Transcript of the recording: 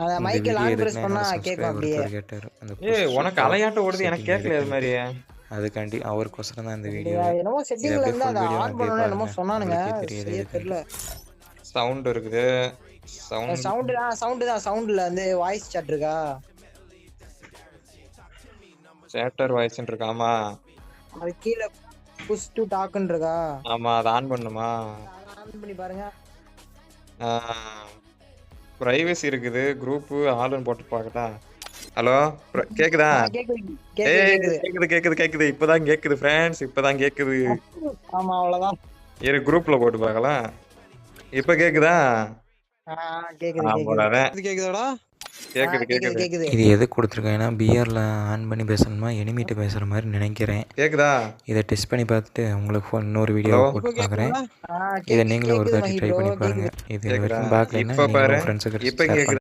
அத இந்த மைக்க வீடியோ லாங் பிரஸ் எதுக்குன்னா பண்ணா என்னோட கேக்கும் சப்ஸ்கிரைபர் அப்படியே. ஒருத்தர் கேட்டார் அந்த உனக்கு அலையாட்டம் ஓடுது எனக்கு செட்டிங் கேட்கல அது எதுக்குன்ட்டு. மாதிரி. அதுக்காண்டி அவருக்கோசரம் தான் இந்த இல்லையா வீடியோவே. என்னமோ இது செட்டிங்ல அப்படியே இருந்து ஃபுல் அதை வீடியோ ஆன் அப்படியே பண்ணணும்னு என்னமோ பாருங்க. சொன்னானுங்க. உங்களுக்கே தெரியுது சரியா எதுக்குன்ட்டு. தெரியல. சவுண்ட் இருக்குது. சவுண்ட் தான் சவுண்ட்ல வந்து வாய்ஸ் சாட் இருக்கா? சேட்டர் வாய்ஸ்ன்னு இருக்கு. ஆமா அது கீழ புஷ் டு டாக்ன்னு இருக்கா? ஆமா அதை ஆன் பண்ணுமா? அத ஆன் பண்ணி பாருங்க. பிரைவசி இருக்குது. குரூப் ஆளுன்னு போட்டு பார்க்கட்டா? ஹலோ கேக்குதா? கேக்குது கேக்குது ஏய் கேக்குது. கேக்குது கேக்குது கேக்குது. இப்பதான் கேக்குது ஃப்ரெண்ட்ஸ், இப்பதான் கேக்குது. ஆமா அவ்வளவுதான். இரு குரூப்ல போட்டு பார்க்கலாம். இப்ப கேக்குதா? கேக்குது கேக்குது. அவ்வளவுதான். கேக்குதாடா? கேக்குது கேக்குது கேக்குது கேக்குது. இது எது கொடுத்துருக்கேன்னா பிஆரில் ஆன் பண்ணி பேசணுமா எனிமிட்ட பேசுகிற மாதிரி நினைக்கிறேன். கேக்குதா? இதை டெஸ்ட் பண்ணி பார்த்துட்டு உங்களுக்கு இன்னொரு ஹலோ வீடியோவை போட்டு பார்க்குறேன். இதை நீங்களும் ஒரு கேக்குது தாட்டி மஹி ட்ரை ப்ரோ பண்ணி கேக்குது. பாருங்கள். இது கேக்குதா? வரைக்கும் பார்க்கலைன்னா இப்ப நீங்களும் பாரு. உங்கள் ஃப்ரெண்ட்ஸுக்கு இப்ப ஷேர் கேக்குதா?